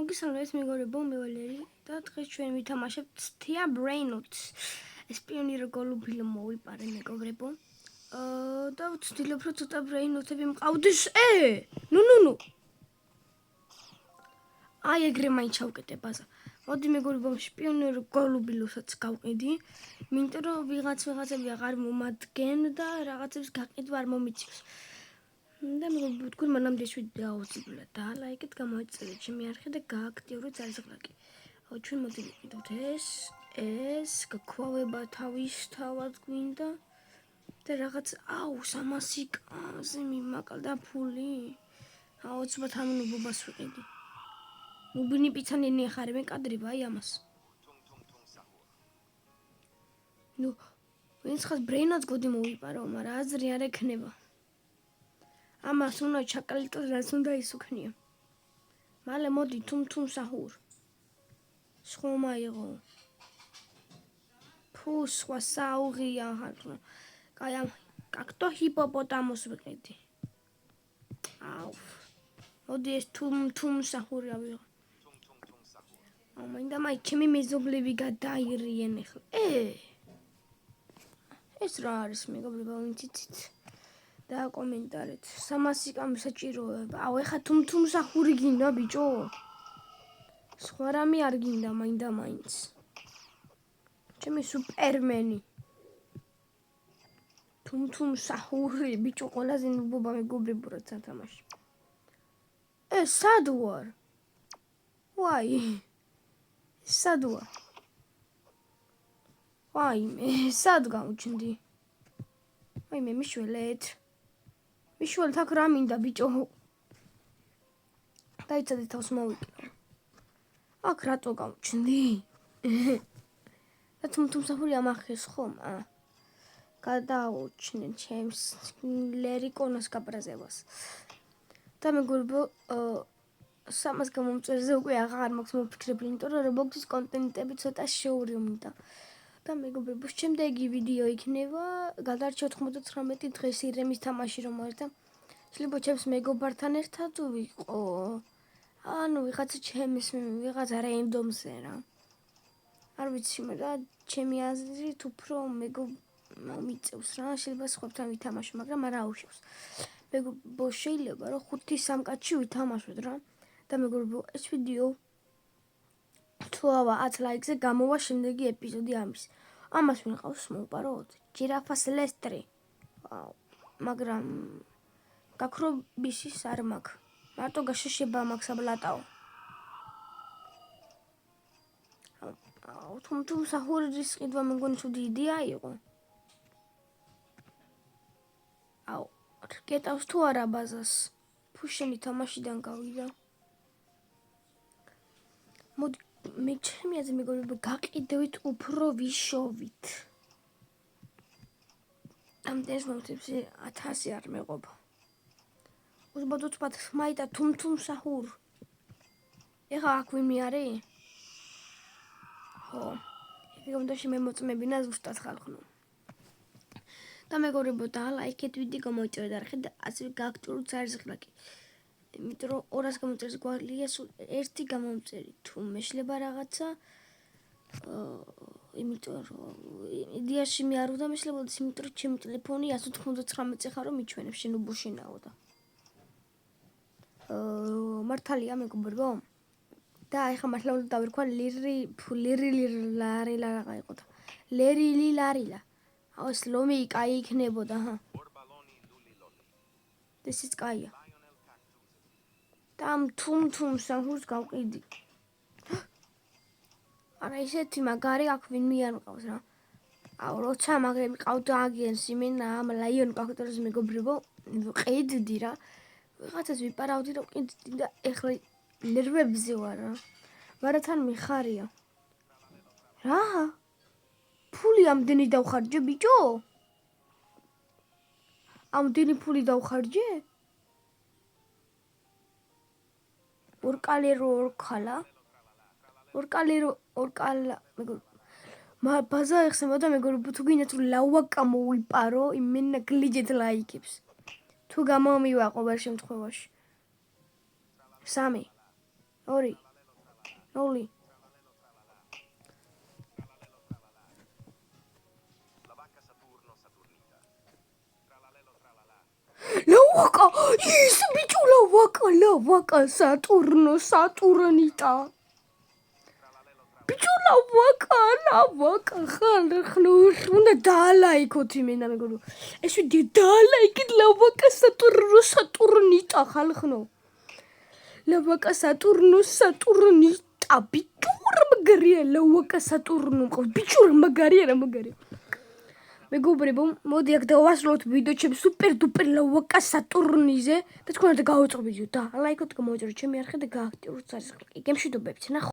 მოგესალმებით მეგობრებო, მე ვალერი და დღეს ჩვენ ვითამაშებთ Tia Brainot. ეს პიონირო გოლუბილო მოვიპარე მეგობრებო. და ვცდილობ რომ ცოტა Brainot-ები მყავდეს. ნუ. აი ეგრე მაინც ჩავკეტე ბაზა. მოდი მეგობრებო, პიონირო გოლუბილოსაც გავყიდი. იმიტომ რომ ვიღაცები აღარ მომადგენ და რაღაცებს გაყიდვა არ მომიცილს. და მეგობრებო, თქვენ მანამდე ეს ვიდეო აუცილებლად დალაიქეთ, გამოიწერეთ ჩემი არხი და გააქტიურეთ ზარზღლაკი. ჩვენ მოდი ვიყიდოთ ეს გაქვავება თავისთავად გვინდა და რაღაც 300 კანზე მიმაკალდა ფული. აუცილებლად ამ ნუბობას ვიყიდი. ნუბინი პიცანინი ახარებენ კადრიბა აი ამას. ნუ ვინც ხას ბრეინოც გოდი მოვიპარო, მაგრამ აზრი არ ექნება. ამას უნდა ჩაკალიტოს რაც უნდა ისუქნია. მალე მოდი თუმ საჰურ. შხომა იყო. ფუსვა საუღია ხარ. კაი ამ კაქტო ჰიპოპოტამოს ვიყიდი. მოდი ეს თუმ საჰური ავიღო. მინდა მაი ჩემი მეზობლები გადაირიენ ახლა. ეს რა არის მეგობრებო, ვინც იცით? და კომენტარით 300 კამ საჭიროა. ეხა თუმ საჰური გინდა ბიჭო. სხვა რამე არ გინდა მაინც. ჩემი სუპერმენი. თუმ საჰური ბიჭო ყველაზე ნუბობა მეგობრებო რაც ათამაში. სად ვარ? ვაი. სად ვარ? ვაიმე, სად გავუჩნდი? ვაიმე მიშველეთ. მიშველთ აქ რა მინდა ბიჭო? დაიცადე თავს მოვიკიდე. აქ რატო გავუჩნდი? და თუმ საჰური ამახეს ხომ? გადაუჩნენ ჩემს ლერიკონას გაბრაზებას. და მეგობრებო, 300 გამომწერზე უკვე აღარ მაქვს მოფიქრებული, იმიტომ რომ Roblox-ის კონტენტები ცოტა შეურიო მინდა. და მეგობრებო, შემდეგი ვიდეო იქნება, გადარჩა 99 დღეს ირემის თამაში რომ მოერთა. შეიძლება ჩემს მეგობართან ერთად ვიყო. ანუ ვიღაცა ჩემს ვიღაცა რენდომზე რა. არ ვიცი, მაგრამ ჩემი აზრით უფრო მიწევს რა, შეიძლება სხვებთან ვითამაშო, მაგრამ არ აუშავს. მეგობრებო, შეიძლება რომ 5-3 კაცში ვითამაშოთ რა. და მეგობრებო, ეს ვიდეო თუ ავა 10 ლაიქზე გამოვა შემდეგი ეპიზოდი ამის. ამას ვინყავს მოვპაროთ ჯირაფა სელესტრი. მაგრამ გაქრობისის არ მაქვს. მარტო გაშეშება მაქვს აბლატაო. თუმ საჰურის ყიდვა მეგონი თუ დიდია იყო. გეტავს თუ არა ბაზას. ფუშენი თამაშიდან გავიდა. მოდი მე ჩემი აზრით მეგობრებო გაყიდევით უფრო ვიშოვით. ამდენს მომწევს 1000 არ მეყოფა. უზბადოთ მაიტა თუმ საჰურ. ეხა აქ ვინმე არის? ხო. ეგ მე მოწმებინა ზუსტად ხალხნო. და მეგობრებო დალაიქეთ ვიდეო გამოიწერეთ არხი და ასევე გააქტიუროთ ზარზღლაკი. იმიტომ რომ 200 გამომწერს გვარია სულ ერთი გამომწერი თუ მეშლება რაღაცა. იმიტომ რომ იდეაში მე არ უნდა მეშლებოდეს, იმიტომ რომ ჩემი ტელეფონი 199 ხარ რომ მიჩვენებს შენ უბოშინაო და. მართალია მეგობრებო. და ეხა მართლა უნდა დავირქვა ლარი რა იყო და. ლარილა. ეს ლომი კაი იქნებოდა, ჰა. ეს კაია. და თუმ საჰურს გავყიდი. არა ისეთი მაგარი აქ ვინმე არ მყავს რა. როცა მაგრები ყავდა აგენს იმენა ამ ლაიონ კაქტორის მეგობრებო, ყიდდი რა. ვიღაცას ვიპარავდი და ყიდდი და ეხლა ნერვებზე ვარ რა. მარათან მიხარია. რა? ფული ამდენი დავხარჯე ბიჭო? ამდენი ფული დავხარჯე? ორკალა ბაზა ეხსება და მეგობრებო თუ გინდათ რომ ლავაკა მოვიპარო იმენა გლიჯეთ ლაიქებს თუ გამომივაყო ვერ შემთხვევაში 3 2 ნოლი. ლავაკა, ის ბიჭო ლავაკა, სატურნიტა. ბიჭო ლავაკა, ხალხო, უნდა დაალაიქოთ იმენა მეგობრებო. ეს ვიდეო დაალაიქეთ ლავაკა, სატურნიტა, ხალხო. ლავაკა, სატურნიტა, ბიჭო რა მაგარია, ლავაკა, სატურნო მყავს, ბიჭო რა მაგარია. მეგობრებო, მოდი აქ დავასრულოთ ვიდეო ჩემ სუპერ დუპერ ლავაკა სატურნიზე და თქვენ უნდა გავაწყობთ ვიდეო და ლაიქოთ, გამოიწეროთ ჩემი არხი და გააქტიუროთ გემშვიდობებით.